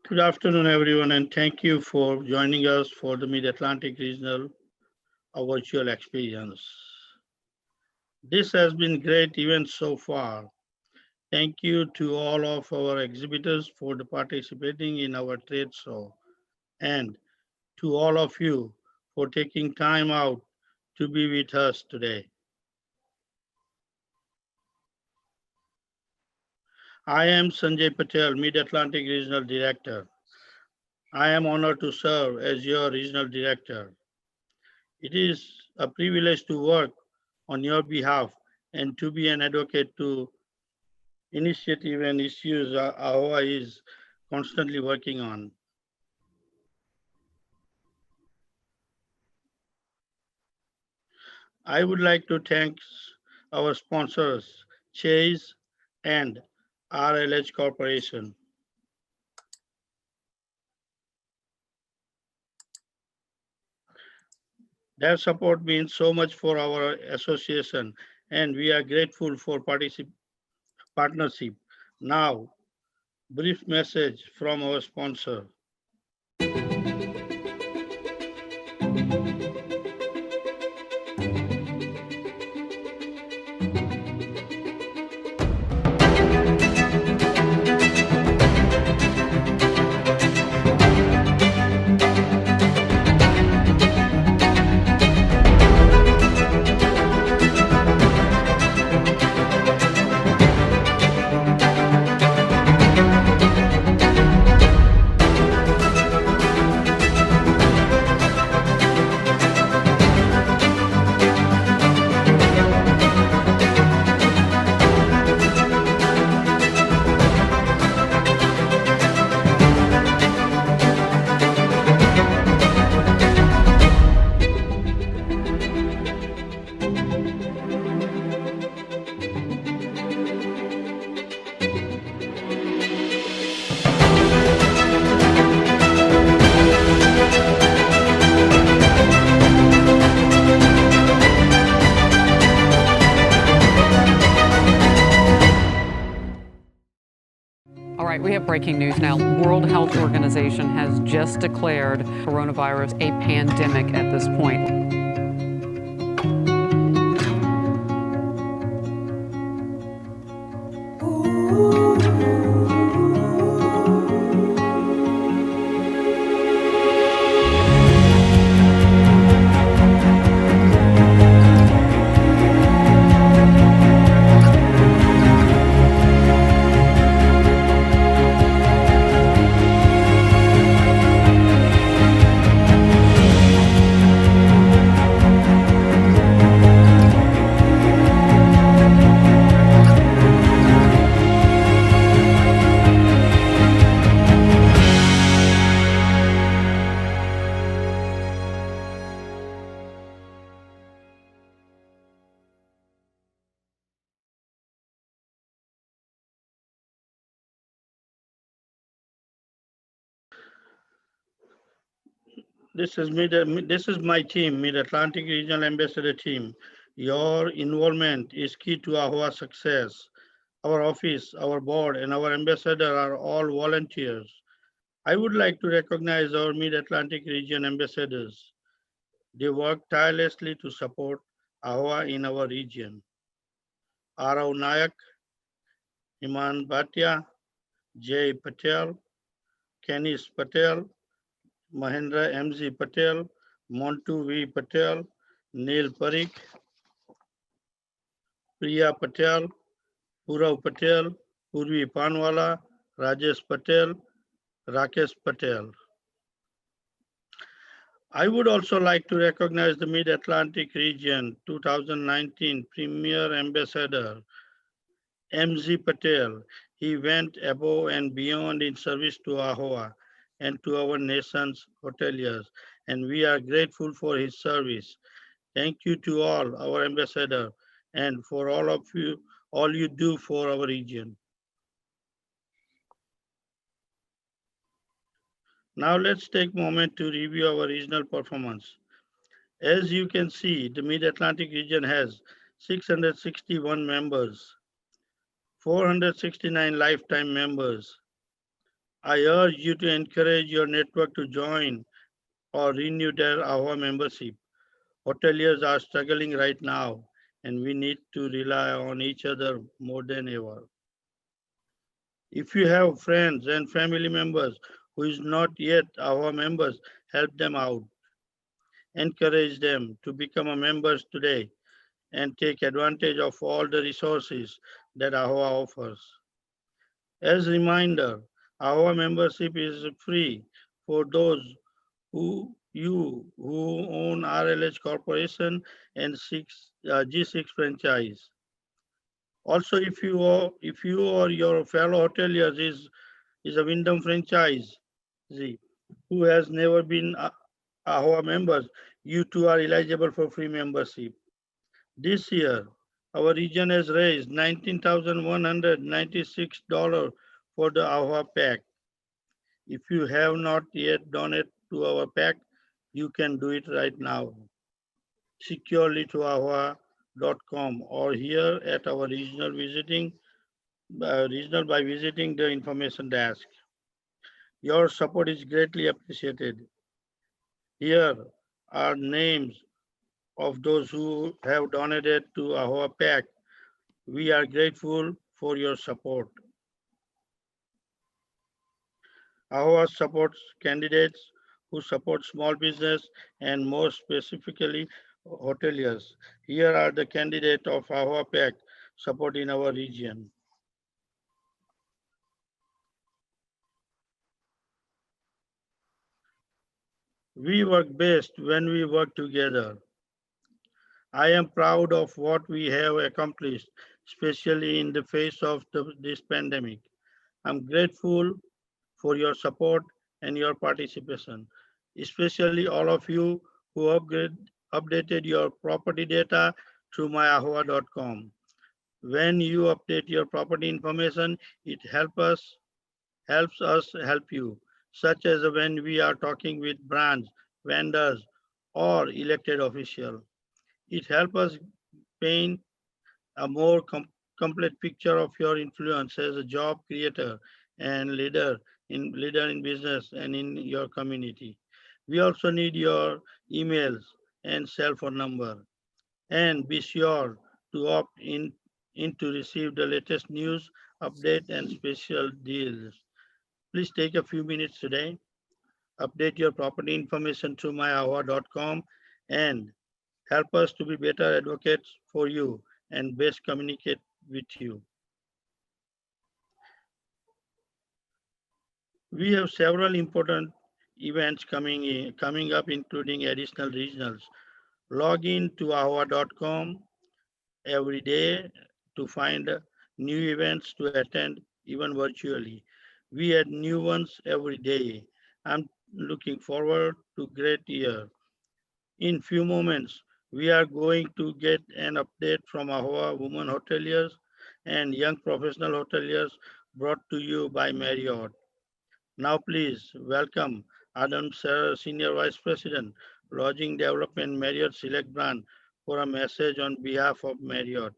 Good afternoon, everyone, and thank you for joining us for the Mid-Atlantic Regional virtual experience. This has been great event so far. Thank you to all of our exhibitors for the participating in our trade show, and to all of you for taking time out to be with us today. I am Sanjay Patel, Mid-Atlantic Regional Director. I am honored to serve as your Regional Director. It is a privilege to work on your behalf and to be an advocate to initiative and issues AAHOA is constantly working on. I would like to thank our sponsors, Chase and RLH Corporation. Their support means so much for our association, and we are grateful for partnership. Now, brief message from our sponsor. All right, we have breaking news now. World Health Organization has just declared coronavirus a pandemic at this point. This is my team, Mid-Atlantic Regional Ambassador team. Your involvement is key to AAHOA success. Our office, our board, and our ambassador are all volunteers. I would like to recognize our Mid-Atlantic region ambassadors. They work tirelessly to support AAHOA in our region. Arav Nayak, Iman Bhatia, Jay Patel, Kenis Patel, Mahendra M.Z. Patel, Montu V. Patel, Neil Parikh, Priya Patel, Purav Patel, Purvi Panwala, Rajesh Patel, Rakesh Patel. I would also like to recognize the Mid-Atlantic region 2019 Premier Ambassador, M.Z. Patel. He went above and beyond in service to AAHOA and to our nation's hoteliers, and we are grateful for his service. Thank you to all our ambassador and for all you do for our region. Now let's take a moment to review our regional performance. As you can see, the Mid-Atlantic region has 661 members, 469 lifetime members. I urge you to encourage your network to join or renew their AAHOA membership. Hoteliers are struggling right now, and we need to rely on each other more than ever. If you have friends and family members who is not yet our members, help them out. Encourage them to become a members today and take advantage of all the resources that AHOA offers. As a reminder, AHOA membership is free for those who own RLH Corporation and G6 franchise. Also, if you or your fellow hoteliers is a Wyndham franchise who has never been AHOA members, you too are eligible for free membership. This year, our region has raised $19,196 for the AHOA pack. If you have not yet donated to our pack, you can do it right now, securely to ahoa.com or here at our regional by visiting the information desk. Your support is greatly appreciated. Here are names of those who have donated to AHOA PAC. We are grateful for your support. AHOA supports candidates who support small business and more specifically hoteliers. Here are the candidates of AHOA PAC support in our region. We work best when we work together. I am proud of what we have accomplished, especially in the face of this pandemic. I'm grateful for your support and your participation, especially all of you who updated your property data through myahoa.com. When you update your property information, it helps us help you, such as when we are talking with brands, vendors, or elected officials. It helps us paint a more complete picture of your influence as a job creator and leader in business and in your community. We also need your emails and cell phone number. And be sure to opt in to receive the latest news, update, and special deals. Please take a few minutes today. Update your property information through myahoa.com and help us to be better advocates for you and best communicate with you. We have several important events coming up, including additional regionals. Log in to ahoa.com every day to find new events to attend, even virtually. We add new ones every day. I'm looking forward to great year. In few moments, we are going to get an update from AHOA women hoteliers and young professional hoteliers brought to you by Marriott. Now please welcome Adam Sir, Senior Vice President, Lodging Development, Marriott Select Brand, for a message on behalf of Marriott.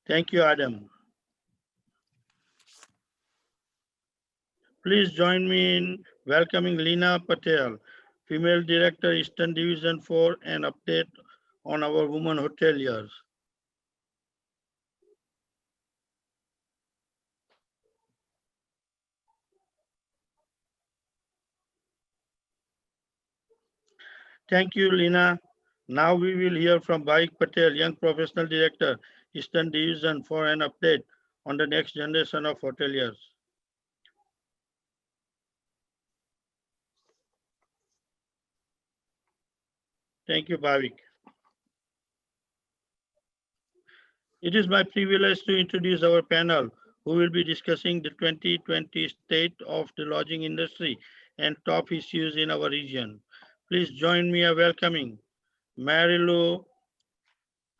Thank you, Adam. Please join me in welcoming Leena Patel, Female Director, Eastern Division, for an update on our women hoteliers. Thank you, Leena. Now we will hear from Baik Patel, Young Professional Director, Eastern Division, for an update on the next generation of hoteliers. Thank you, Bhavik. It is my privilege to introduce our panel, who will be discussing the 2020 state of the lodging industry and top issues in our region. Please join me in welcoming Marilu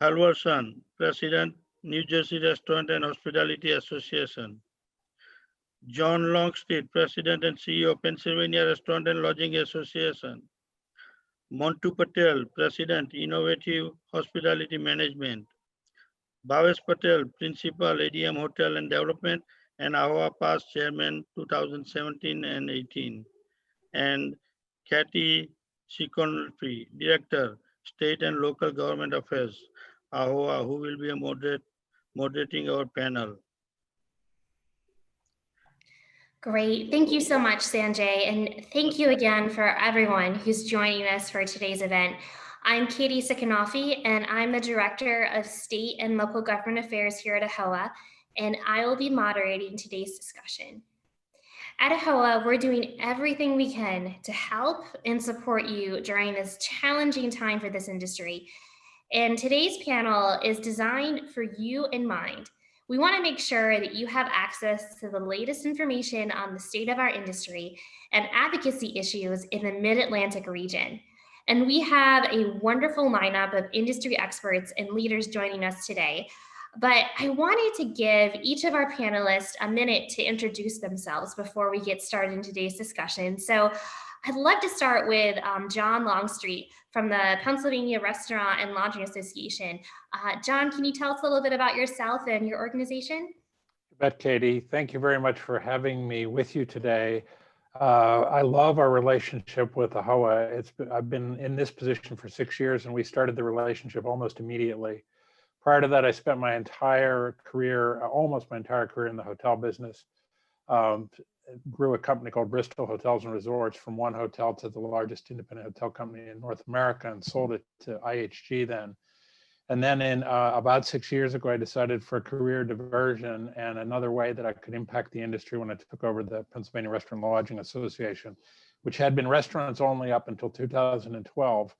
Halverson, President, New Jersey Restaurant and Hospitality Association. John Longstreet, President and CEO, Pennsylvania Restaurant and Lodging Association. Montu Patel, President, Innovative Hospitality Management. Bhavesh Patel, Principal, ADM Hotel and Development, and AAHOA past Chairman 2017 and 18. And Kathy Sikonfri, Director, State and Local Government Affairs, AAHOA, who will be moderating our panel. Great. Thank you so much, Sanjay. And thank you again for everyone who's joining us for today's event. I'm Katie Sikanofi, and I'm the Director of State and Local Government Affairs here at AAHOA, and I will be moderating today's discussion. At AAHOA, we're doing everything we can to help and support you during this challenging time for this industry. And today's panel is designed for you in mind. We want to make sure that you have access to the latest information on the state of our industry and advocacy issues in the Mid-Atlantic region. And we have a wonderful lineup of industry experts and leaders joining us today. But I wanted to give each of our panelists a minute to introduce themselves before we get started in today's discussion. So I'd love to start with John Longstreet from the Pennsylvania Restaurant and Lodging Association. John, can you tell us a little bit about yourself and your organization? You bet, Katie. Thank you very much for having me with you today. I love our relationship with AAHOA. I've been in this position for 6 years, and we started the relationship almost immediately. Prior to that, I spent my entire career, almost my entire career in the hotel business. Grew a company called Bristol Hotels and Resorts from one hotel to the largest independent hotel company in North America, and sold it to IHG then. And then in about 6 years ago, I decided for a career diversion and another way that I could impact the industry when I took over the Pennsylvania Restaurant and Lodging Association, which had been restaurants only up until 2012.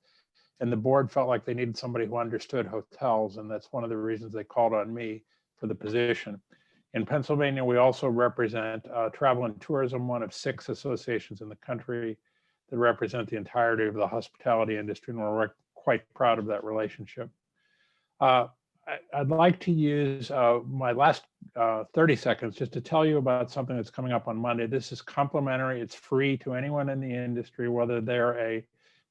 And the board felt like they needed somebody who understood hotels, and that's one of the reasons they called on me for the position. In Pennsylvania, we also represent travel and tourism, one of 6 associations in the country that represent the entirety of the hospitality industry, and we're quite proud of that relationship. I'd like to use my last 30 seconds just to tell you about something that's coming up on Monday. This is complimentary. It's free to anyone in the industry, whether they're a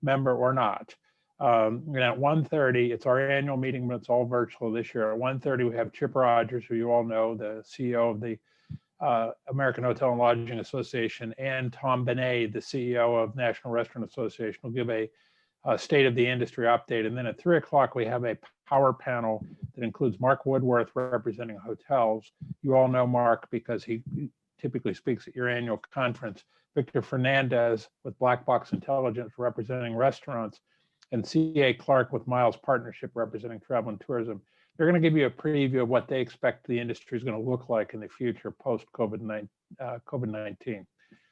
member or not. And at 1:30, it's our annual meeting, but it's all virtual this year. At 1:30, we have Chip Rogers, who you all know, the CEO of the American Hotel and Lodging Association, and Tom Benet, the CEO of National Restaurant Association, will give a state of the industry update. And then at 3 o'clock, we have a power panel that includes Mark Woodworth representing hotels. You all know Mark because he typically speaks at your annual conference. Victor Fernandez with Black Box Intelligence representing restaurants, and C.A. Clark with Miles Partnership representing travel and tourism. They're going to give you a preview of what they expect the industry is going to look like in the future post-COVID-19.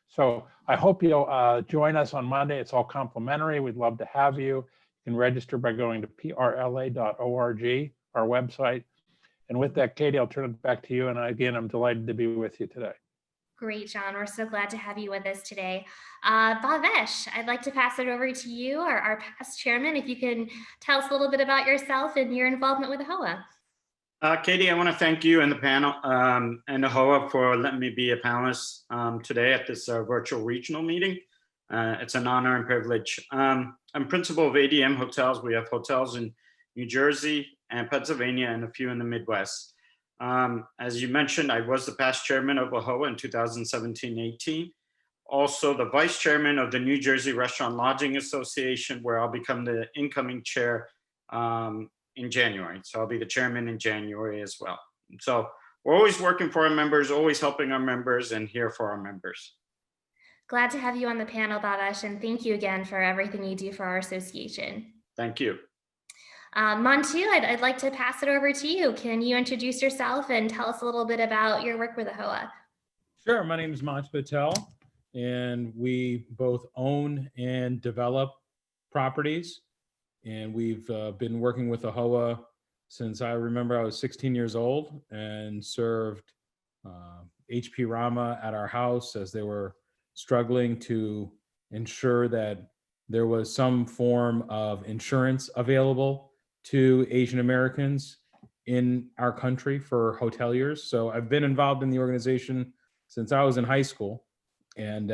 So I hope you'll join us on Monday. It's all complimentary. We'd love to have you. You can register by going to prla.org, our website. And with that, Katie, I'll turn it back to you. And again, I'm delighted to be with you today. Great, John. We're so glad to have you with us today. Bhavesh, I'd like to pass it over to you, our past chairman, if you can tell us a little bit about yourself and your involvement with AAHOA. Katie, I want to thank you and the panel and AAHOA for letting me be a panelist today at this virtual regional meeting. It's an honor and privilege. I'm principal of ADM Hotels. We have hotels in New Jersey and Pennsylvania and a few in the Midwest. As you mentioned, I was the past chairman of AAHOA in 2017-18. Also the vice chairman of the New Jersey Restaurant Lodging Association, where I'll become the incoming chair in January. So I'll be the chairman in January as well. So we're always working for our members, always helping our members, and here for our members. Glad to have you on the panel, Bhavesh, and thank you again for everything you do for our association. Thank you. Montu, I'd like to pass it over to you. Can you introduce yourself and tell us a little bit about your work with AAHOA? Sure. My name is Montu Patel, and we both own and develop properties. And we've been working with AAHOA since I remember I was 16 years old, and served HP Rama at our house as they were struggling to ensure that there was some form of insurance available to Asian Americans in our country for hoteliers. So I've been involved in the organization since I was in high school, and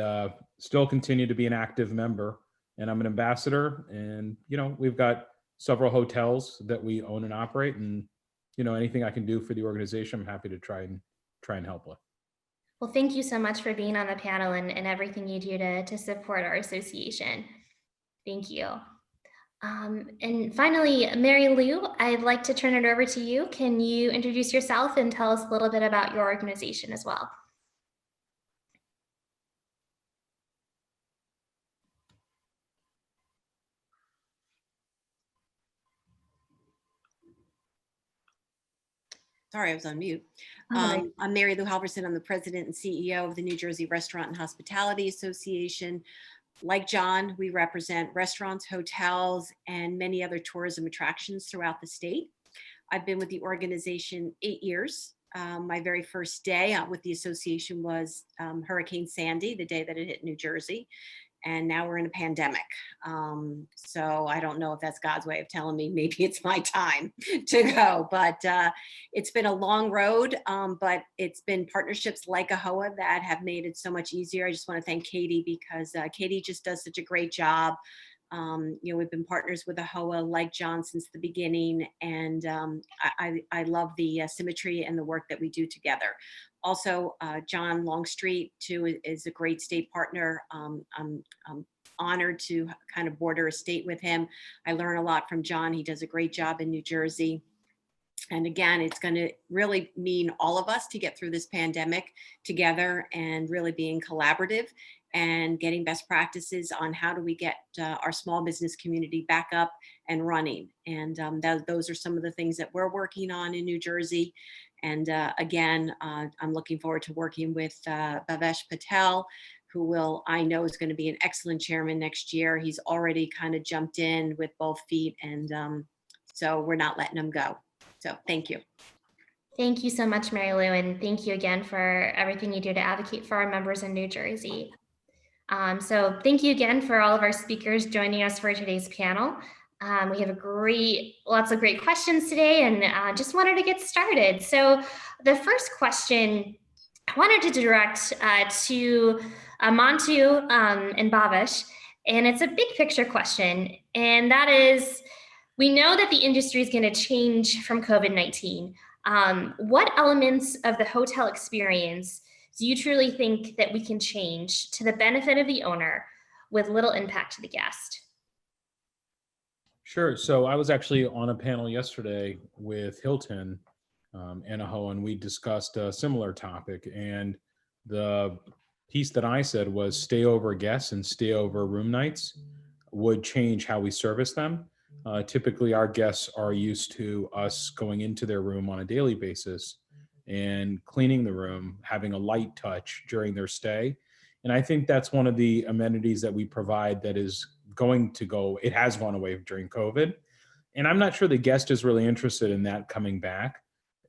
still continue to be an active member. And I'm an ambassador, and we've got several hotels that we own and operate, and anything I can do for the organization, I'm happy to try and help with. Well, thank you so much for being on the panel and everything you do to support our association. Thank you. And finally, Mary Lou, I'd like to turn it over to you. Can you introduce yourself and tell us a little bit about your organization as well? Sorry, I was on mute. Oh, I'm Mary Lou Halverson. I'm the president and CEO of the New Jersey Restaurant and Hospitality Association. Like John, we represent restaurants, hotels, and many other tourism attractions throughout the state. I've been with the organization 8 years. My very first day with the association was Hurricane Sandy, the day that it hit New Jersey. And now we're in a pandemic. So I don't know if that's God's way of telling me maybe it's my time to go, but it's been a long road, but it's been partnerships like AAHOA that have made it so much easier. I just want to thank Katie, because Katie just does such a great job. We've been partners with AAHOA like John since the beginning, and I love the symmetry and the work that we do together. Also, John Longstreet too is a great state partner. I'm honored to kind of border a state with him. I learn a lot from John. He does a great job in New Jersey. And again, it's going to really mean all of us to get through this pandemic together and really being collaborative and getting best practices on how do we get our small business community back up and running. And those are some of the things that we're working on in New Jersey. And again, I'm looking forward to working with Bhavesh Patel, who I know is going to be an excellent chairman next year. He's already kind of jumped in with both feet, and so we're not letting him go. So thank you. thank you so much, Mary Lou, and thank you again for everything you do to advocate for our members in New Jersey. So thank you again for all of our speakers joining us for today's panel. We have lots of great questions today, and just wanted to get started. So the first question I wanted to direct to Mantu and Bhavesh, and it's a big picture question, and that is, we know that the industry is going to change from COVID-19. What elements of the hotel experience do you truly think that we can change to the benefit of the owner with little impact to the guest? Sure. So I was actually on a panel yesterday with Hilton and AAHOA, and we discussed a similar topic. And the piece that I said was stay over guests and stay over room nights would change how we service them. Typically, our guests are used to us going into their room on a daily basis and cleaning the room, having a light touch during their stay. And I think that's one of the amenities that we provide that is it has gone away during COVID. And I'm not sure the guest is really interested in that coming back.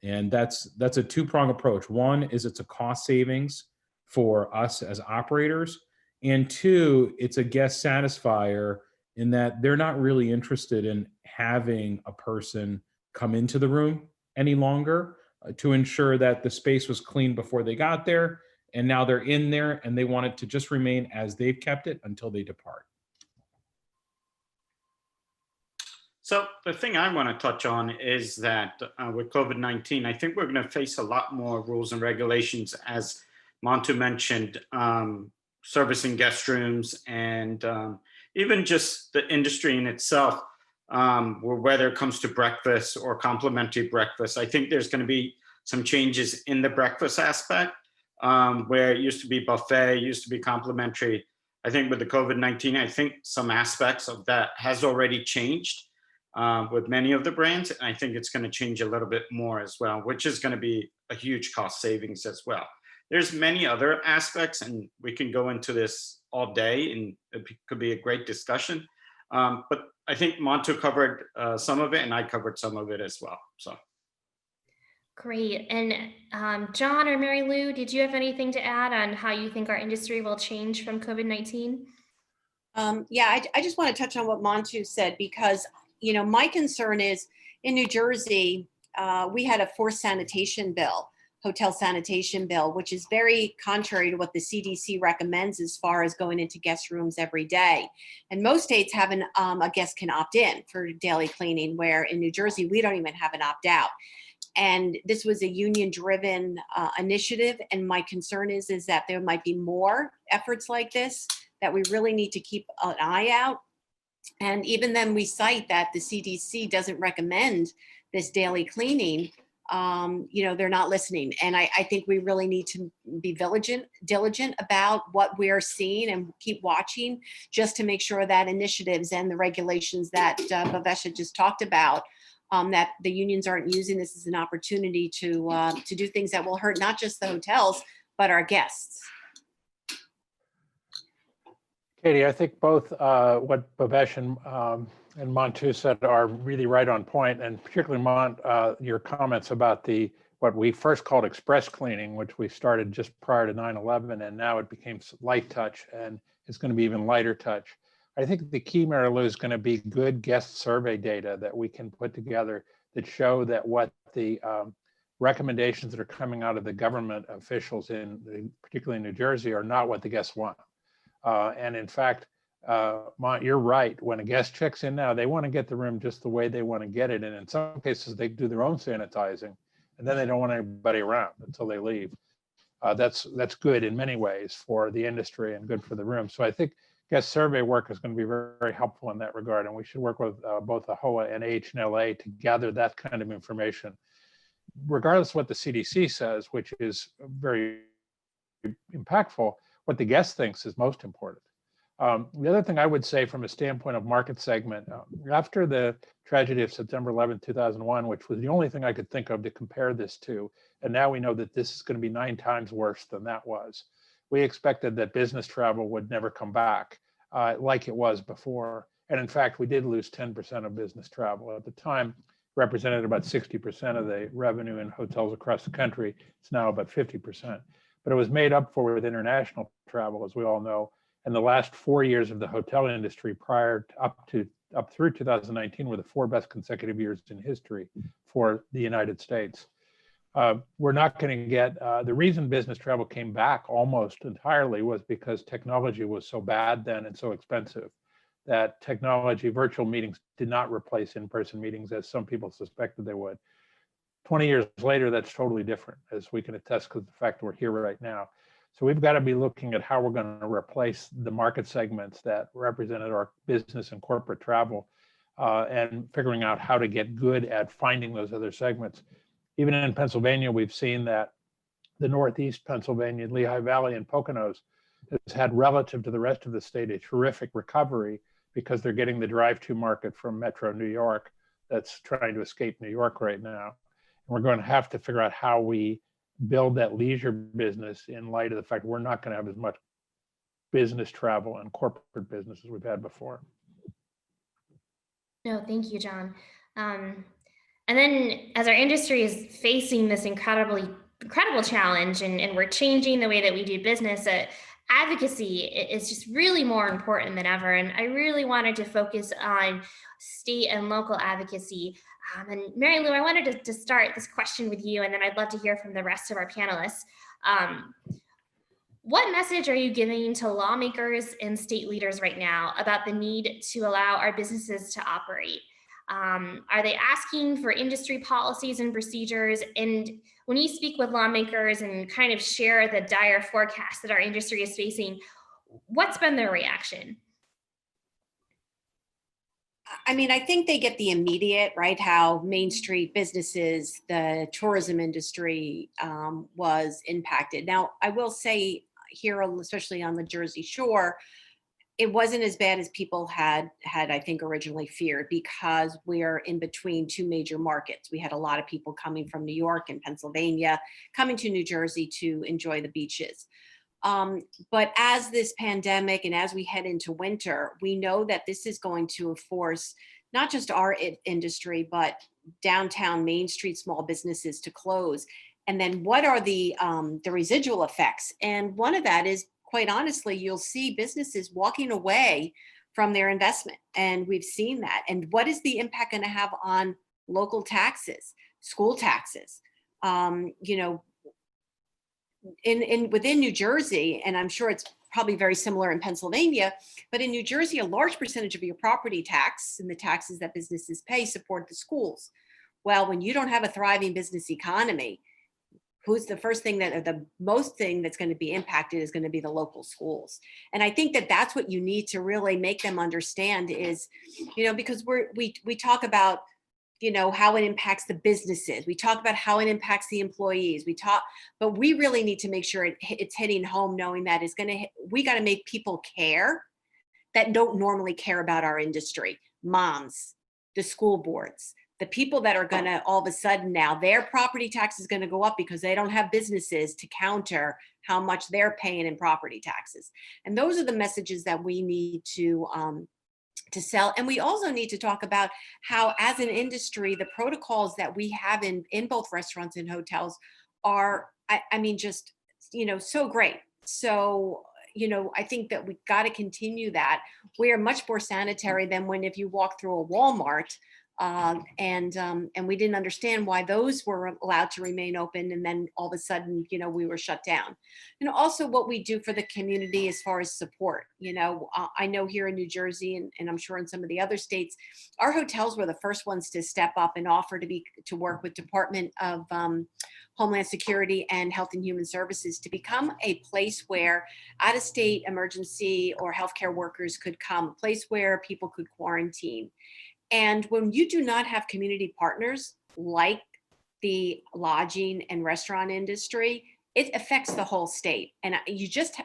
And that's a two-pronged approach. One is it's a cost savings for us as operators. And two, it's a guest satisfier in that they're not really interested in having a person come into the room any longer to ensure that the space was clean before they got there. And now they're in there and they want it to just remain as they've kept it until they depart. So the thing I want to touch on is that with COVID-19, I think we're going to face a lot more rules and regulations, as Mantu mentioned, servicing guest rooms and even just the industry in itself, whether it comes to breakfast or complimentary breakfast. I think there's going to be some changes in the breakfast aspect, where it used to be buffet, used to be complimentary. I think with the COVID-19, I think some aspects of that has already changed with many of the brands. And I think it's going to change a little bit more as well, which is going to be a huge cost savings as well. There's many other aspects, and we can go into this all day, and it could be a great discussion. But I think Mantu covered some of it, and I covered some of it as well. So. Great. And John or Mary Lou, did you have anything to add on how you think our industry will change from COVID-19? Yeah, I just want to touch on what Mantu said, because my concern is in New Jersey, we had a forced sanitation bill hotel sanitation bill, which is very contrary to what the CDC recommends as far as going into guest rooms every day. And most states have a guest can opt in for daily cleaning, where in New Jersey, we don't even have an opt out. And this was a union-driven initiative. And my concern is that there might be more efforts like this, that we really need to keep an eye out. And even then we cite that the CDC doesn't recommend this daily cleaning. They're not listening. And I think we really need to be diligent about what we're seeing and keep watching, just to make sure that initiatives and the regulations that Bhavesh just talked about, that the unions aren't using this as an opportunity to do things that will hurt not just the hotels, but our guests. Katie, I think both what Bhavesh and Montu said are really right on point, and particularly Mont, your comments about what we first called express cleaning, which we started just prior to 9/11, and now it became light touch, and it's going to be even lighter touch. I think the key, Mary Lou, is going to be good guest survey data that we can put together that show that what the recommendations that are coming out of the government officials particularly in New Jersey, are not what the guests want. And in fact, Mont, you're right. When a guest checks in now, they want to get the room just the way they want to get it. And in some cases, they do their own sanitizing, and then they don't want anybody around until they leave. That's good in many ways for the industry and good for the room. So I think guest survey work is going to be very, very helpful in that regard. And we should work with both AAHOA and AHLA to gather that kind of information, regardless of what the CDC says, which is very impactful. What the guest thinks is most important. The other thing I would say from a standpoint of market segment, after the tragedy of September 11, 2001, which was the only thing I could think of to compare this to, and now we know that this is going to be 9 times worse than that was. We expected that business travel would never come back like it was before. And in fact, we did lose 10% of business travel. At the time, represented about 60% of the revenue in hotels across the country. It's now about 50%. But it was made up for with international travel, as we all know. And the last 4 years of the hotel industry up through 2019 were the 4 best consecutive years in history for the United States. We're not going to get, the reason business travel came back almost entirely was because technology was so bad then and so expensive that virtual meetings did not replace in-person meetings as some people suspected they would. 20 years later, that's totally different, as we can attest to the fact we're here right now. So we've got to be looking at how we're going to replace the market segments that represented our business and corporate travel, and figuring out how to get good at finding those other segments. Even in Pennsylvania, we've seen that the Northeast Pennsylvania, Lehigh Valley, and Poconos has had, relative to the rest of the state, a terrific recovery because they're getting the drive-to market from Metro New York that's trying to escape New York right now. We're going to have to figure out how we build that leisure business in light of the fact we're not going to have as much business travel and corporate business as we've had before. No, thank you, John. And then as our industry is facing this incredible challenge, and we're changing the way that we do business, advocacy is just really more important than ever. And I really wanted to focus on state and local advocacy. And Mary Lou, I wanted to start this question with you, and then I'd love to hear from the rest of our panelists. What message are you giving to lawmakers and state leaders right now about the need to allow our businesses to operate? Are they asking for industry policies and procedures? And when you speak with lawmakers and kind of share the dire forecast that our industry is facing, what's been their reaction? I mean, I think they get the immediate, right? How Main Street businesses, the tourism industry was impacted. Now, I will say here, especially on the Jersey Shore, it wasn't as bad as people had, I think, originally feared, because we're in between 2 major markets. We had a lot of people coming from New York and Pennsylvania, coming to New Jersey to enjoy the beaches. But as this pandemic and as we head into winter, we know that this is going to force not just our industry, but downtown Main Street small businesses to close. And then what are the residual effects? And one of that is, quite honestly, you'll see businesses walking away from their investment. And we've seen that. And what is the impact going to have on local taxes, school taxes? within New Jersey, and I'm sure it's probably very similar in Pennsylvania, but in New Jersey, a large percentage of your property tax and the taxes that businesses pay support the schools. Well, when you don't have a thriving business economy, who's the first thing that, or the most thing that's going to be impacted is going to be the local schools. And I think that that's what you need to really make them understand is, because we talk about, how it impacts the businesses. We talk about how it impacts the employees. But we really need to make sure it's hitting home, knowing that we got to make people care that don't normally care about our industry. Moms, the school boards, the people that are going to all of a sudden now their property tax is going to go up because they don't have businesses to counter how much they're paying in property taxes. And those are the messages that we need to sell. And we also need to talk about how, as an industry, the protocols that we have in both restaurants and hotels are, just, so great. So, I think that we've got to continue that. We are much more sanitary than if you walk through a Walmart. And we didn't understand why those were allowed to remain open, and then all of a sudden, we were shut down. And also what we do for the community as far as support. I know here in New Jersey, and I'm sure in some of the other states, our hotels were the first ones to step up and offer to work with Department of Homeland Security and Health and Human Services to become a place where out-of-state emergency or healthcare workers could come, a place where people could quarantine. And when you do not have community partners like the lodging and restaurant industry, it affects the whole state. And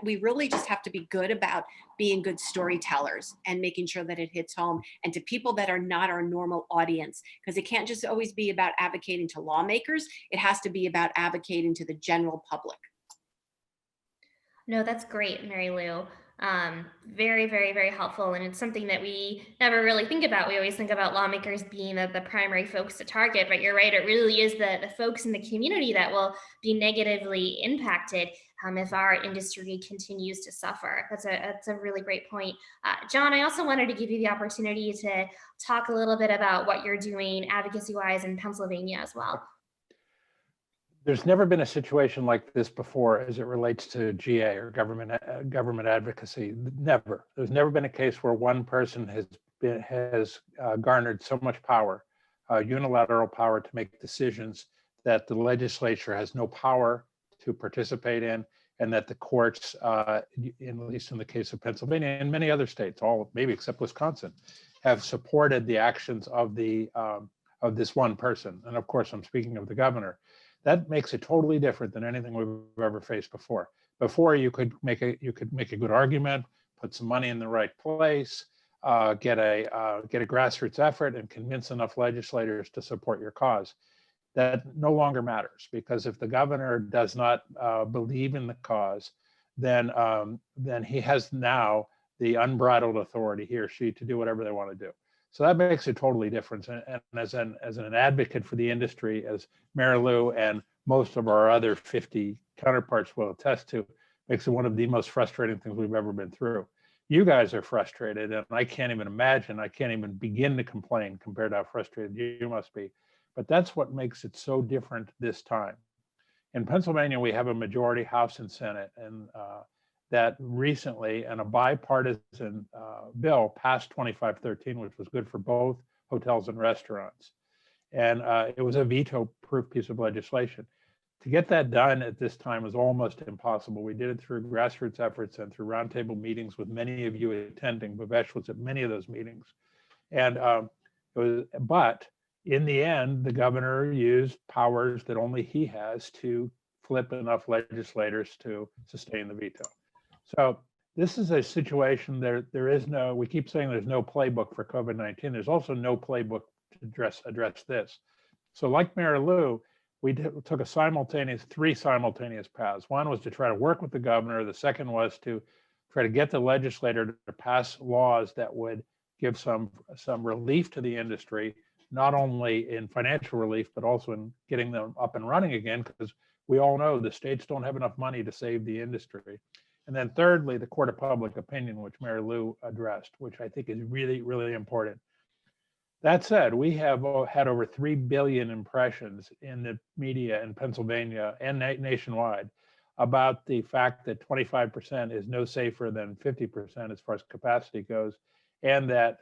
we really just have to be good about being good storytellers and making sure that it hits home and to people that are not our normal audience, because it can't just always be about advocating to lawmakers. It has to be about advocating to the general public. No, that's great, Mary Lou. Very, very, very helpful. And it's something that we never really think about. We always think about lawmakers being the primary folks to target, but you're right. It really is the folks in the community that will be negatively impacted if our industry continues to suffer. That's a really great point. John, I also wanted to give you the opportunity to talk a little bit about what you're doing advocacy-wise in Pennsylvania as well. There's never been a situation like this before as it relates to GA or government advocacy. Never. There's never been a case where one person has garnered so much power, unilateral power to make decisions that the legislature has no power to participate in, and that the courts, at least in the case of Pennsylvania and many other states, all maybe except Wisconsin, have supported the actions of of this one person. And of course, I'm speaking of the governor. That makes it totally different than anything we've ever faced before. Before, you could make a good argument, put some money in the right place, get a grassroots effort, and convince enough legislators to support your cause. That no longer matters, because if the governor does not believe in the cause, then he has now the unbridled authority, he or she, to do whatever they want to do. So that makes it totally different. And as an advocate for the industry, as Mary Lou and most of our other 50 counterparts will attest to, makes it one of the most frustrating things we've ever been through. You guys are frustrated, and I can't even imagine, I can't even begin to complain compared to how frustrated you must be. But that's what makes it so different this time. In Pennsylvania, we have a majority House and Senate, and that recently, and a bipartisan bill passed 2513, which was good for both hotels and restaurants. And it was a veto-proof piece of legislation. To get that done at this time was almost impossible. We did it through grassroots efforts and through roundtable meetings with many of you attending. Bhavesh was at many of those meetings. And but in the end, the governor used powers that only he has to flip enough legislators to sustain the veto. So this is a situation there is no, we keep saying there's no playbook for COVID-19. There's also no playbook to address this. So like Mary Lou, we took three simultaneous paths. One was to try to work with the governor. The second was to try to get the legislator to pass laws that would give some relief to the industry, not only in financial relief, but also in getting them up and running again, because we all know the states don't have enough money to save the industry. And then thirdly, the court of public opinion, which Mary Lou addressed, which I think is really, really important. That said, we have had over 3 billion impressions in the media in Pennsylvania and nationwide about the fact that 25% is no safer than 50% as far as capacity goes, and that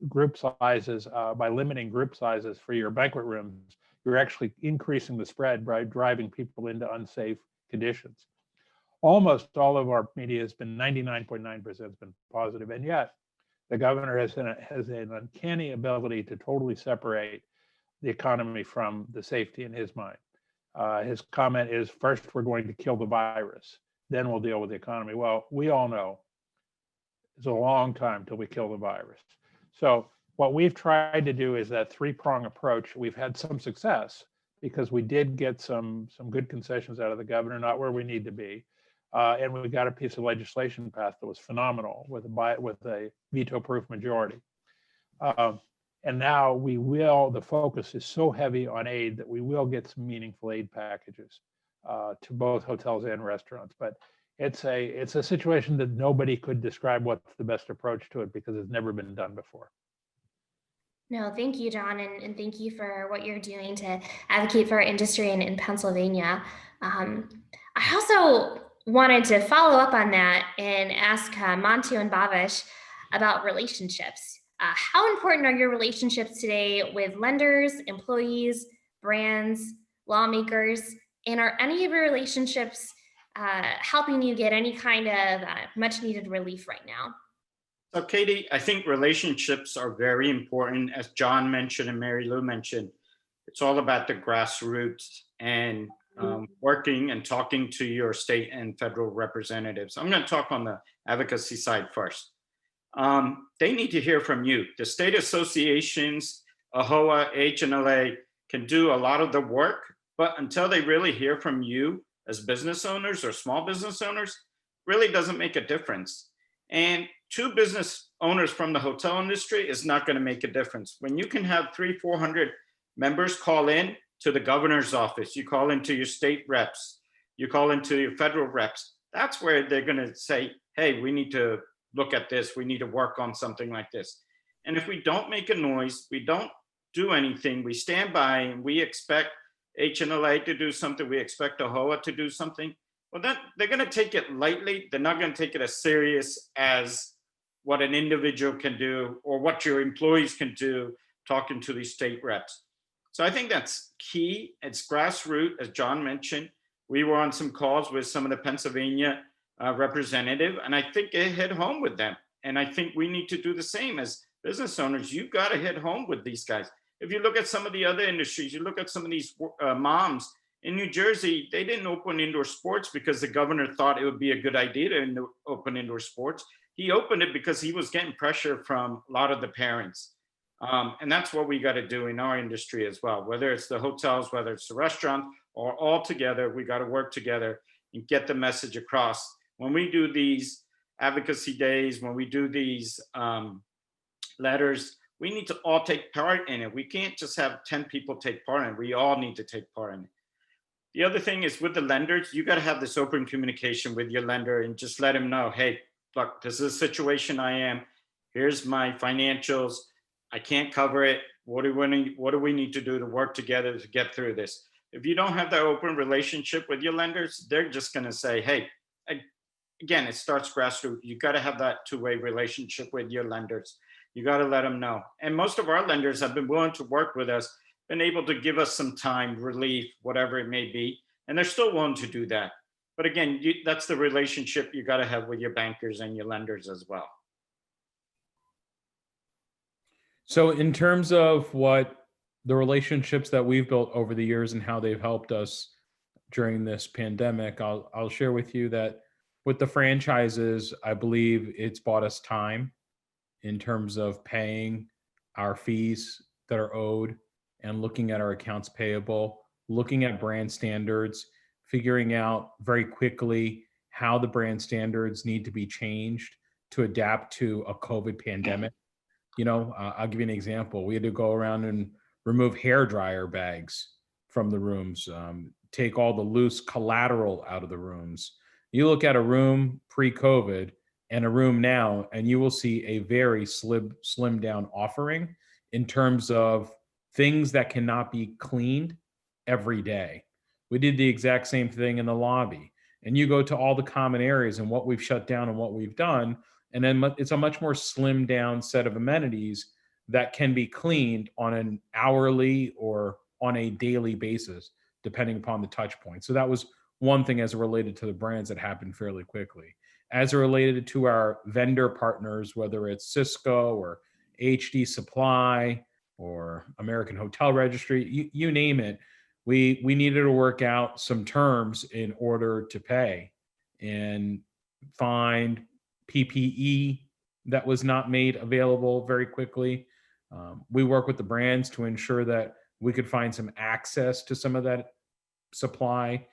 group sizes, by limiting group sizes for your banquet rooms, you're actually increasing the spread by driving people into unsafe conditions. Almost all of our media has been 99.9% has been positive, and yet the governor has an uncanny ability to totally separate the economy from the safety in his mind. His comment is, first, we're going to kill the virus, then we'll deal with the economy. Well, we all know it's a long time till we kill the virus. So what we've tried to do is that three-prong approach. We've had some success because we did get some good concessions out of the governor, not where we need to be. And we got a piece of legislation passed that was phenomenal with a veto-proof majority. And now the focus is so heavy on aid that we will get some meaningful aid packages to both hotels and restaurants. But it's a situation that nobody could describe what's the best approach to it because it's never been done before. No, thank you, John, and thank you for what you're doing to advocate for our industry in Pennsylvania. I also wanted to follow up on that and ask Mantu and Bhavesh about relationships. How important are your relationships today with lenders, employees, brands, lawmakers, and are any of your relationships helping you get any kind of much needed relief right now? So Katie, I think relationships are very important. As John mentioned and Mary Lou mentioned, it's all about the grassroots and working and talking to your state and federal representatives. I'm going to talk on the advocacy side first. They need to hear from you. The state associations, AAHOA, AHLA can do a lot of the work, but until they really hear from you as business owners or small business owners, really doesn't make a difference. And two business owners from the hotel industry is not going to make a difference. When you can have 300-400 members call in to the governor's office, you call into your state reps, you call into your federal reps, that's where they're going to say, hey, we need to look at this, we need to work on something like this. And if we don't make a noise, we don't do anything, we stand by and we expect HNLA to do something, we expect AAHOA to do something, well, then they're going to take it lightly. They're not going to take it as serious as what an individual can do or what your employees can do talking to these state reps. So I think that's key. It's grassroots, as John mentioned. We were on some calls with some of the Pennsylvania representative, and I think it hit home with them. And I think we need to do the same as business owners. You've got to hit home with these guys. If you look at some of the other industries, you look at some of these moms in New Jersey, they didn't open indoor sports because the governor thought it would be a good idea to open indoor sports. He opened it because he was getting pressure from a lot of the parents. And that's what we got to do in our industry as well, whether it's the hotels, whether it's the restaurant, or all together, we got to work together and get the message across. When we do these advocacy days, when we do these letters, we need to all take part in it. We can't just have 10 people take part in it. We all need to take part in it. The other thing is with the lenders, you got to have this open communication with your lender and just let them know, hey, look, this is a situation I am. Here's my financials. I can't cover it. What do we need to do to work together to get through this? If you don't have that open relationship with your lenders, they're just going to say, hey, again, it starts grassroots. You got to have that two-way relationship with your lenders. You got to let them know. And most of our lenders have been willing to work with us, been able to give us some time, relief, whatever it may be. And they're still willing to do that. But again, that's the relationship you got to have with your bankers and your lenders as well. So in terms of what the relationships that we've built over the years and how they've helped us during this pandemic, I'll share with you that with the franchises, I believe it's bought us time in terms of paying our fees that are owed and looking at our accounts payable, looking at brand standards, figuring out very quickly how the brand standards need to be changed to adapt to a COVID pandemic. You know, I'll give you an example. We had to go around and remove hair dryer bags from the rooms, take all the loose collateral out of the rooms. You look at a room pre-COVID and a room now, and you will see a very slim down offering in terms of things that cannot be cleaned every day. We did the exact same thing in the lobby. and you go to all the common areas and what we've shut down and what we've done, and then it's a much more slimmed down set of amenities that can be cleaned on an hourly or on a daily basis, depending upon the touch point. So that was one thing as it related to the brands that happened fairly quickly. As it related to our vendor partners, whether it's Cisco or HD Supply or American Hotel Registry, you name it, we needed to work out some terms in order to pay and find PPE that was not made available very quickly. We work with the brands to ensure that we could find some access to some of that supply.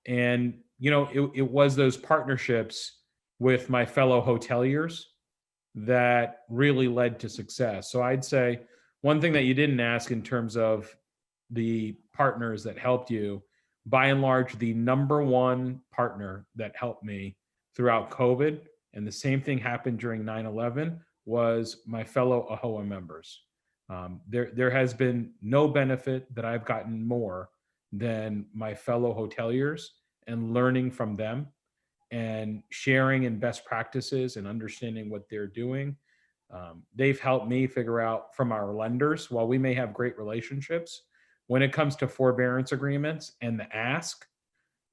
And, it was those partnerships with my fellow hoteliers that really led to success. So I'd say one thing that you didn't ask in terms of the partners that helped you, by and large, the number one partner that helped me throughout COVID, and the same thing happened during 9/11, was my fellow AAHOA members. There has been no benefit that I've gotten more than my fellow hoteliers and learning from them and sharing in best practices and understanding what they're doing. They've helped me figure out from our lenders, while we may have great relationships, when it comes to forbearance agreements and the ask,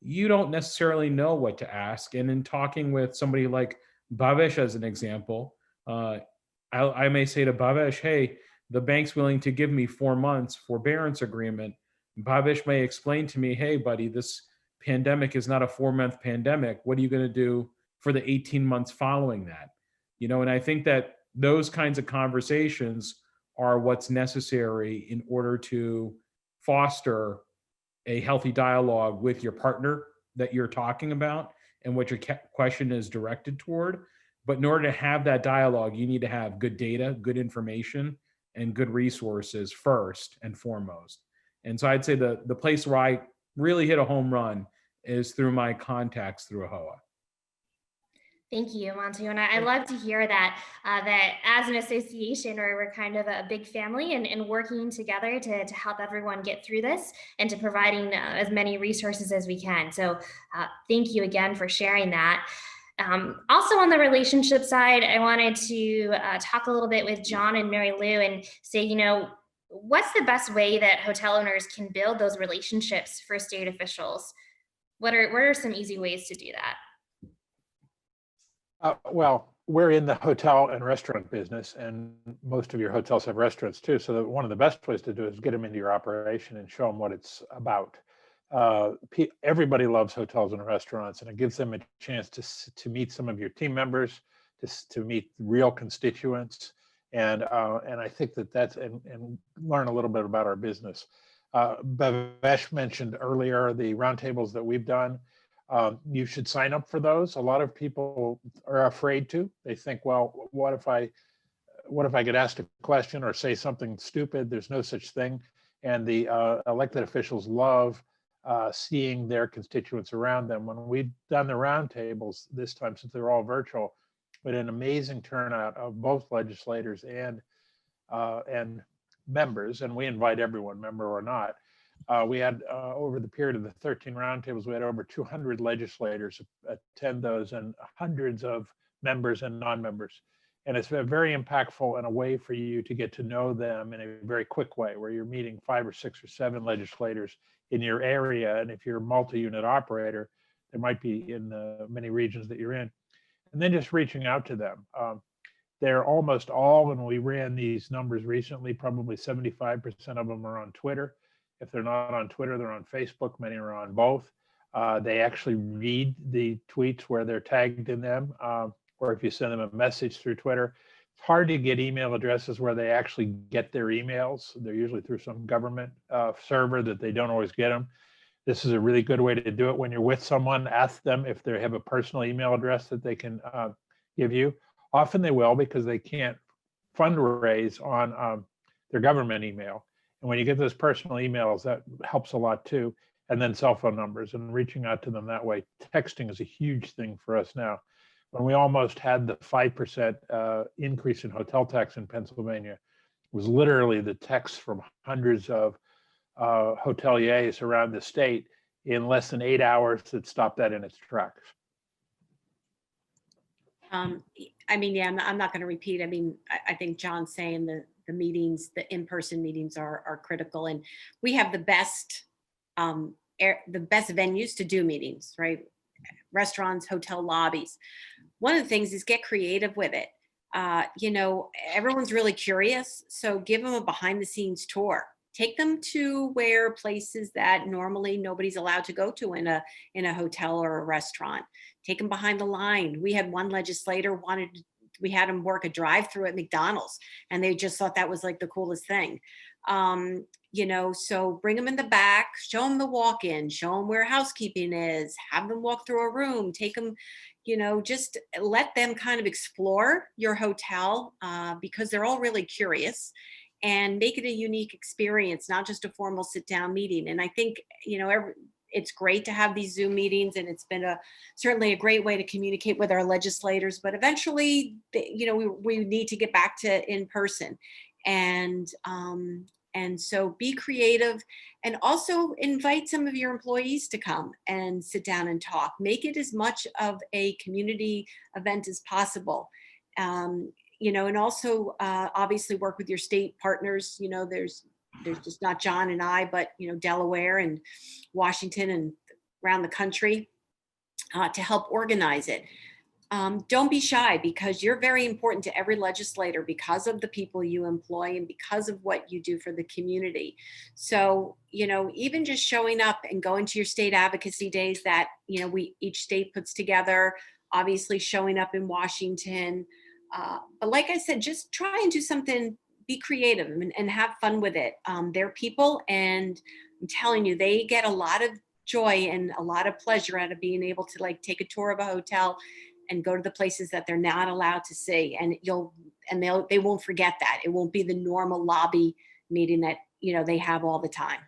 you don't necessarily know what to ask. And in talking with somebody like Bhavesh, as an example, I may say to Bhavesh, hey, the bank's willing to give me 4 months forbearance agreement. Bhavesh may explain to me, hey, buddy, this pandemic is not a 4-month pandemic. What are you going to do for the 18 months following that? And I think that those kinds of conversations are what's necessary in order to foster a healthy dialogue with your partner that you're talking about and what your question is directed toward. But in order to have that dialogue, you need to have good data, good information, and good resources first and foremost. And so I'd say the place where I really hit a home run is through my contacts through AAHOA. Thank you, Montu. And I love to hear that, that as an association, we're kind of a big family and working together to help everyone get through this and to providing as many resources as we can. So thank you again for sharing that. Also on the relationship side, I wanted to talk a little bit with John and Mary Lou and say, what's the best way that hotel owners can build those relationships for state officials? What are some easy ways to do that? Well, we're in the hotel and restaurant business, and most of your hotels have restaurants too. So one of the best ways to do it is get them into your operation and show them what it's about. Everybody loves hotels and restaurants, and it gives them a chance to meet some of your team members, to meet real constituents, and I think that's and learn a little bit about our business. Bhavesh mentioned earlier the roundtables that we've done. You should sign up for those. A lot of people are afraid to. They think, well, what if I get asked a question or say something stupid? There's no such thing. And the elected officials love seeing their constituents around them. When we've done the roundtables this time, since they're all virtual, but an amazing turnout of both legislators and members, and we invite everyone, member or not. We had over the period of the 13 roundtables, we had over 200 legislators attend those and hundreds of members and non-members. And it's very impactful and a way for you to get to know them in a very quick way, where you're meeting 5 or 6 or 7 legislators in your area. And if you're a multi-unit operator, there might be in many regions that you're in. And then just reaching out to them. They're almost all, when we ran these numbers recently, probably 75% of them are on Twitter. If they're not on Twitter, they're on Facebook. Many are on both. They actually read the tweets where they're tagged in them, or if you send them a message through Twitter. It's hard to get email addresses where they actually get their emails. They're usually through some government server that they don't always get them. This is a really good way to do it. When you're with someone, ask them if they have a personal email address that they can give you. Often they will, because they can't fundraise on their government email. And when you get those personal emails, that helps a lot too. And then cell phone numbers and reaching out to them that way. Texting is a huge thing for us now. When we almost had the 5% increase in hotel tax in Pennsylvania, it was literally the text from hundreds of hoteliers around the state in less than 8 hours, it stopped that in its tracks. I mean, yeah, I'm not going to repeat. I mean, I think John's saying the meetings, the in-person meetings are critical, and we have the best venues to do meetings, right? Restaurants, hotel lobbies. One of the things is get creative with it. You know, everyone's really curious, so give them a behind the scenes tour. Take them to where places that normally nobody's allowed to go to in a hotel or a restaurant. Take them behind the line. We had one legislator we had him work a drive-through at McDonald's, and they just thought that was like the coolest thing. You know, so bring them in the back, show them the walk-in, show them where housekeeping is, have them walk through a room, take them, you know, just let them kind of explore your hotel because they're all really curious, and make it a unique experience, not just a formal sit-down meeting. And I think, you know, it's great to have these Zoom meetings, and it's been certainly a great way to communicate with our legislators, but eventually, you know, we need to get back to in person. And so be creative, and also invite some of your employees to come and sit down and talk. Make it as much of a community event as possible. You know, and also obviously work with your state partners. You know, there's just not John and I, but, you know, Delaware and Washington and around the country to help organize it. Don't be shy, because you're very important to every legislator because of the people you employ and because of what you do for the community. So, you know, even just showing up and going to your state advocacy days that, you know, each state puts together, obviously showing up in Washington. But like I said, just try and do something, be creative and have fun with it. They're people, and I'm telling you, they get a lot of joy and a lot of pleasure out of being able to like take a tour of a hotel and go to the places that they're not allowed to see. And they won't forget that. It won't be the normal lobby meeting that, you know, they have all the time.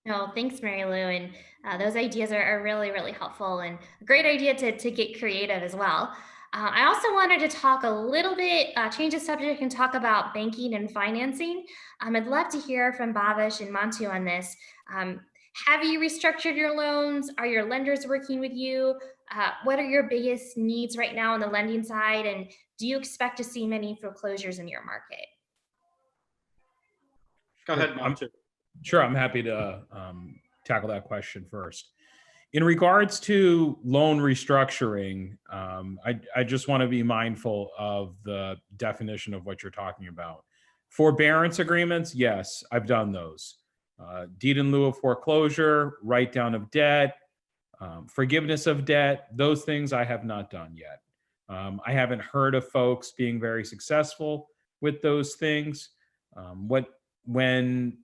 No, thanks, Mary Lou. And those ideas are really, really helpful, and a great idea to get creative as well. I also wanted to talk a little bit, change the subject and talk about banking and financing. I'd love to hear from Bhavesh and Mantu on this. Have you restructured your loans? Are your lenders working with you? What are your biggest needs right now on the lending side? And do you expect to see many foreclosures in your market? Go ahead, Montu. Sure, I'm happy to tackle that question first. In regards to loan restructuring, I just want to be mindful of the definition of what you're talking about. Forbearance agreements, yes, I've done those. Deed in lieu of foreclosure, write down of debt, forgiveness of debt, those things I have not done yet. I haven't heard of folks being very successful with those things. When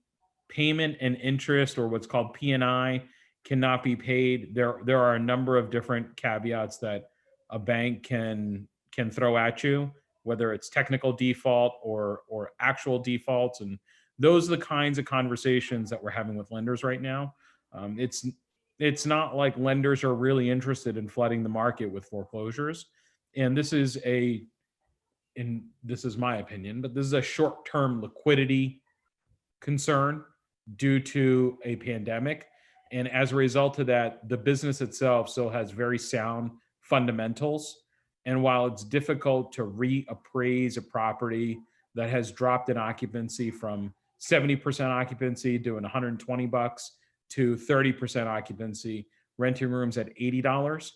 payment and interest, or what's called P&I, cannot be paid, there are a number of different caveats that a bank can throw at you, whether it's technical default or actual defaults. And those are the kinds of conversations that we're having with lenders right now. It's not like lenders are really interested in flooding the market with foreclosures. And this is my opinion, but this is a short-term liquidity concern due to a pandemic. And as a result of that, the business itself still has very sound fundamentals. And while it's difficult to reappraise a property that has dropped in occupancy from 70% occupancy doing $120 to 30% occupancy, renting rooms at $80,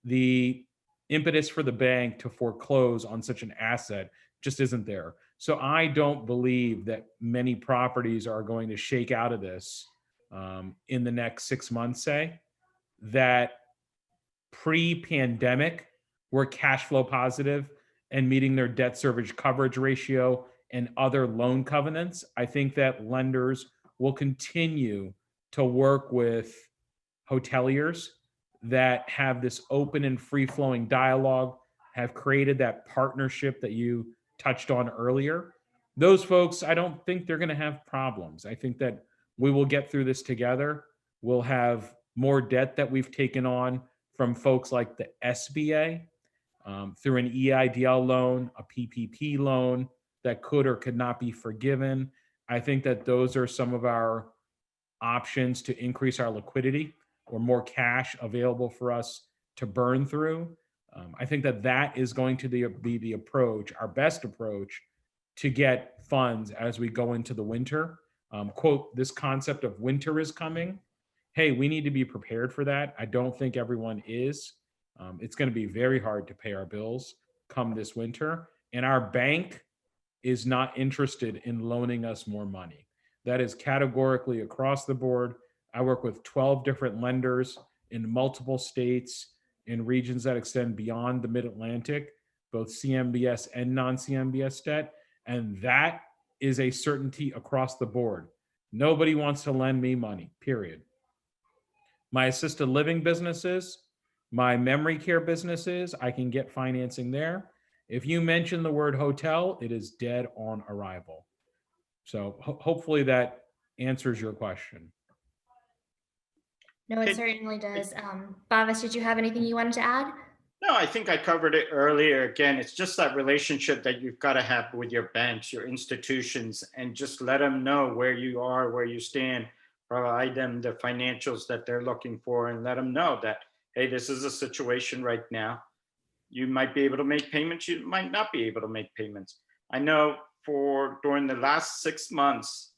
the impetus for the bank to foreclose on such an asset just isn't there. So I don't believe that many properties are going to shake out of this in the next 6 months, say, that pre-pandemic were cash flow positive and meeting their debt service coverage ratio and other loan covenants. I think that lenders will continue to work with hoteliers that have this open and free-flowing dialogue, have created that partnership that you touched on earlier. Those folks, I don't think they're going to have problems. I think that we will get through this together. We'll have more debt that we've taken on from folks like the SBA through an EIDL loan, a PPP loan that could or could not be forgiven. I think that those are some of our options to increase our liquidity or more cash available for us to burn through. I think that that is going to be the approach, our best approach to get funds as we go into the winter. Quote, this concept of winter is coming. Hey, we need to be prepared for that. I don't think everyone is. It's going to be very hard to pay our bills come this winter. And our bank is not interested in loaning us more money. That is categorically across the board. I work with 12 different lenders in multiple states, in regions that extend beyond the Mid-Atlantic, both CMBS and non-CMBS debt. And that is a certainty across the board. Nobody wants to lend me money, period. My assisted living businesses, my memory care businesses, I can get financing there. If you mention the word hotel, it is dead on arrival. So hopefully that answers your question. No, it certainly does. Bhavesh, did you have anything you wanted to add? No, I think I covered it earlier. Again, it's just that relationship that you've got to have with your banks, your institutions, and just let them know where you are, where you stand, provide them the financials that they're looking for, and let them know that, hey, this is a situation right now. You might be able to make payments, you might not be able to make payments. I know during the last 6 months,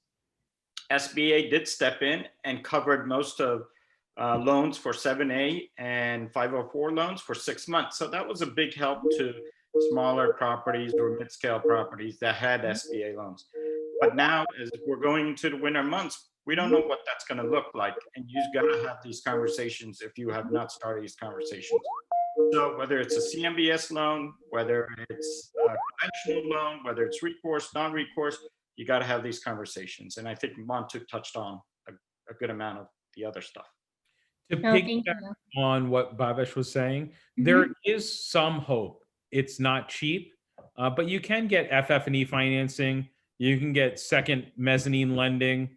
SBA did step in and covered most of loans for 7A and 504 loans for 6 months. So that was a big help to smaller properties or mid-scale properties that had SBA loans. But now, as we're going into the winter months, we don't know what that's going to look like. And you've got to have these conversations if you have not started these conversations. So whether it's a CMBS loan, whether it's a conventional loan, whether it's recourse, non-recourse, you got to have these conversations. And I think Montu touched on a good amount of the other stuff. To No, thank piggyback you. on what Bhavesh was saying, there is some hope. It's not cheap, but you can get FF&E financing. You can get second mezzanine lending.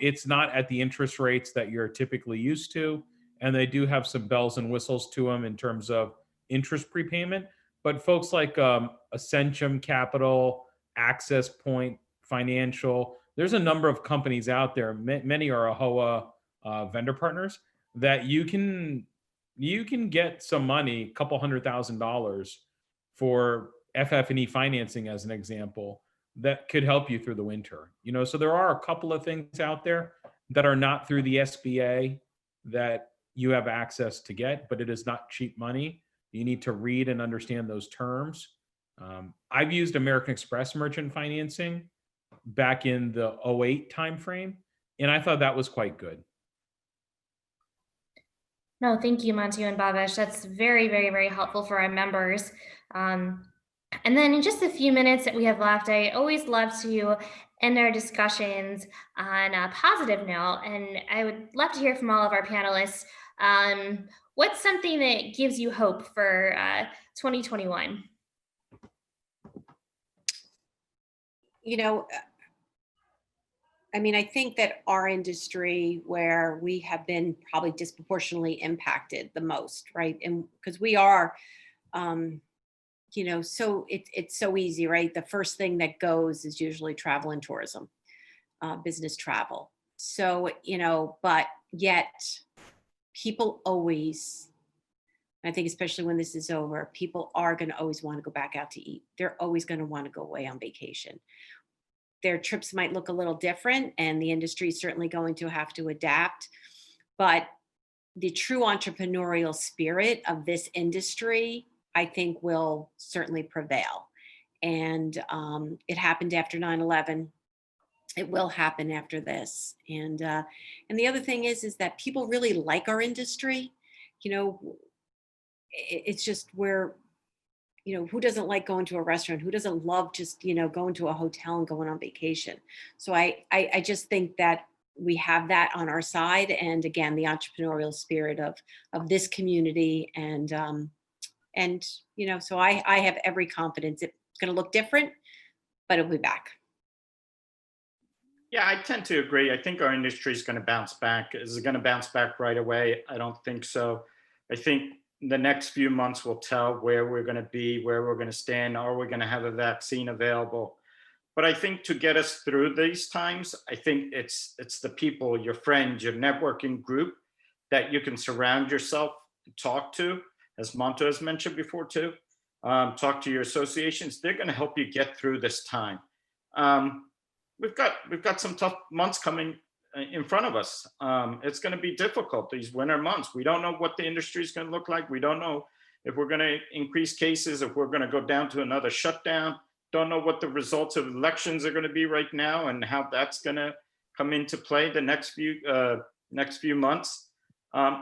It's not at the interest rates that you're typically used to, and they do have some bells and whistles to them in terms of interest prepayment. But folks like Ascensium Capital, Access Point Financial, there's a number of companies out there. Many are AAHOA vendor partners that you can get some money, a couple $100,000 for FF&E financing as an example, that could help you through the winter. So there are a couple of things out there that are not through the SBA that you have access to get, but it is not cheap money. You need to read and understand those terms. I've used American Express merchant financing back in the 2008 timeframe, and I thought that was quite good. No, thank you, Montu and Bhavesh. That's very, very, very helpful for our members. And then in just a few minutes that we have left, I always love to end our discussions on a positive note. And I would love to hear from all of our panelists. What's something that gives you hope for 2021? I think that our industry, where we have been probably disproportionately impacted the most, right? And because we are, so it's so easy, right? The first thing that goes is usually travel and tourism, business travel. So, but yet people always, I think especially when this is over, people are going to always want to go back out to eat. They're always going to want to go away on vacation. Their trips might look a little different, and the industry is certainly going to have to adapt. But the true entrepreneurial spirit of this industry, I think, will certainly prevail. And it happened after 9/11. It will happen after this. And the other thing is that people really like our industry. It's just where, who doesn't like going to a restaurant? Who doesn't love just, going to a hotel and going on vacation? So I just think that we have that on our side. And again, the entrepreneurial spirit of this community. And so I have every confidence. It's going to look different, but it'll be back. Yeah, I tend to agree. I think our industry is going to bounce back. Is it going to bounce back right away? I don't think so. I think the next few months will tell where we're going to be, where we're going to stand. Are we going to have a vaccine available? But I think to get us through these times, I think it's the people, your friends, your networking group that you can surround yourself, talk to, as Monto has mentioned before too. Talk to your associations. They're going to help you get through this time. We've got some tough months coming in front of us. It's going to be difficult these winter months. We don't know what the industry is going to look like. We don't know if we're going to increase cases, if we're going to go down to another shutdown. Don't know what the results of elections are going to be right now and how that's going to come into play the next few months.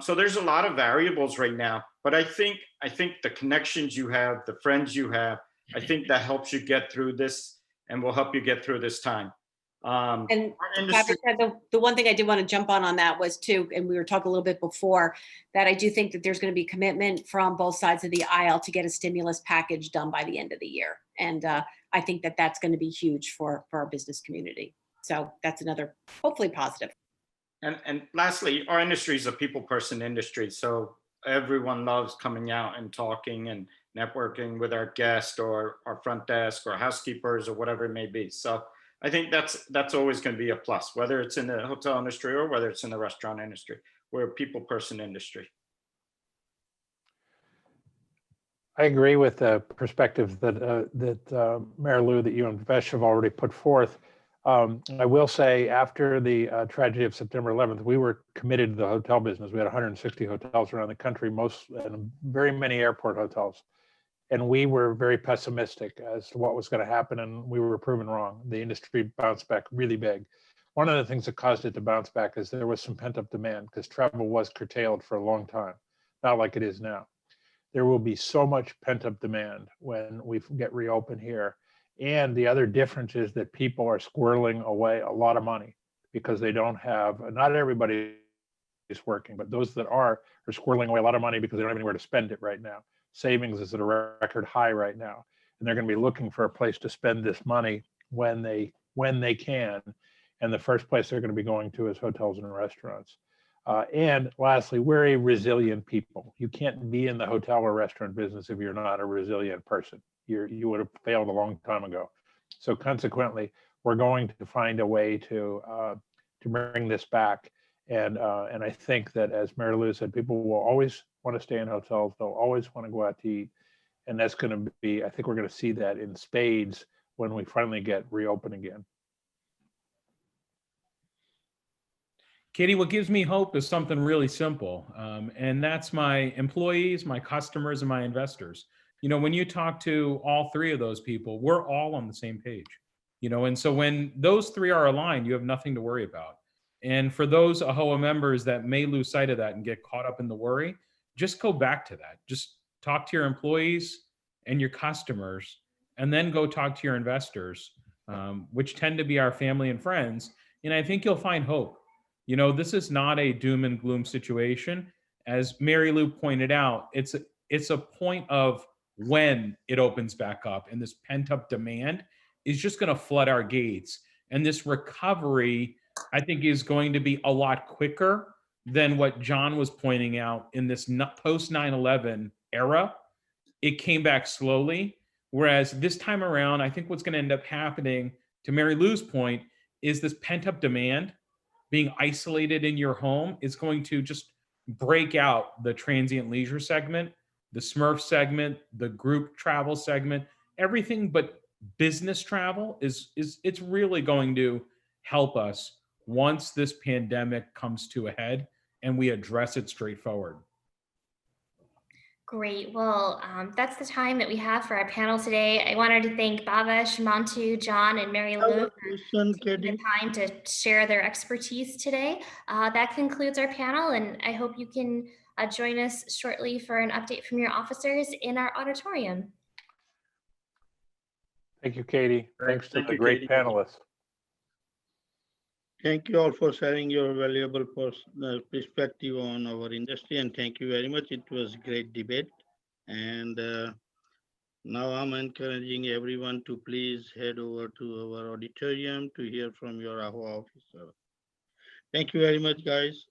So there's a lot of variables right now, but I think the connections you have, the friends you have, I think that helps you get through this and will help you get through this time. And Dr. Ted, the one thing I did want to jump on that was too, and we were talking a little bit before, that I do think that there's going to be commitment from both sides of the aisle to get a stimulus package done by the end of the year. And I think that that's going to be huge for our business community. So that's another, hopefully positive. And lastly, our industry is a people person industry. So everyone loves coming out and talking and networking with our guests or our front desk or housekeepers or whatever it may be. So I think that's always going to be a plus, whether it's in the hotel industry or whether it's in the restaurant industry. We're a people person industry. I agree with the perspective that Mayor Lou, that you and Vesh have already put forth. I will say, after the tragedy of September 11th, we were committed to the hotel business. We had 160 hotels around the country, most and very many airport hotels. And we were very pessimistic as to what was going to happen, and we were proven wrong. The industry bounced back really big. One of the things that caused it to bounce back is there was some pent-up demand because travel was curtailed for a long time, not like it is now. There will be so much pent-up demand when we get reopened here. And the other difference is that people are squirreling away a lot of money because they don't have, not everybody is working, but those that are squirreling away a lot of money because they don't have anywhere to spend it right now. Savings is at a record high right now, and they're going to be looking for a place to spend this money when they can. And the first place they're going to be going to is hotels and restaurants. And lastly, we're a resilient people. You can't be in the hotel or restaurant business if you're not a resilient person. You would have failed a long time ago. So consequently, we're going to find a way to bring this back. And I think that, as Mary Lou said, people will always want to stay in hotels. They'll always want to go out to eat. And that's going to be, I think we're going to see that in spades when we finally get reopened again. Katie, what gives me hope is something really simple. And that's my employees, my customers, and my investors. You know, when you talk to all three of those people, we're all on the same page. You know, and so when those three are aligned, you have nothing to worry about. And for those AAHOA members that may lose sight of that and get caught up in the worry, just go back to that. Just talk to your employees and your customers, and then go talk to your investors, which tend to be our family and friends. And I think you'll find hope. You know, this is not a doom and gloom situation. As Mary Lou pointed out, it's a point of when it opens back up, and this pent up demand is just going to flood our gates. And this recovery, I think, is going to be a lot quicker than what John was pointing out in this post 9/11 era. It came back slowly. Whereas this time around, I think what's going to end up happening, to Mary Lou's point, is this pent up demand being isolated in your home is going to just break out the transient leisure segment, the Smurf segment, the group travel segment, everything but business travel is it's really going to help us once this pandemic comes to a head and we address it straightforward. Great. Well, that's the time that we have for our panel today. I wanted to thank Bhavesh, Mantu, John, and Mary Lou for taking the time to share their expertise today. That concludes our panel, and I hope you can join us shortly for an update from your officers in our auditorium. Thank you, Katie. Thanks to the great panelists. Thank you all for sharing your valuable perspective on our industry, and thank you very much. It was a great debate. And now I'm encouraging everyone to please head over to our auditorium to hear from your AAHOA officer. Thank you very much, guys.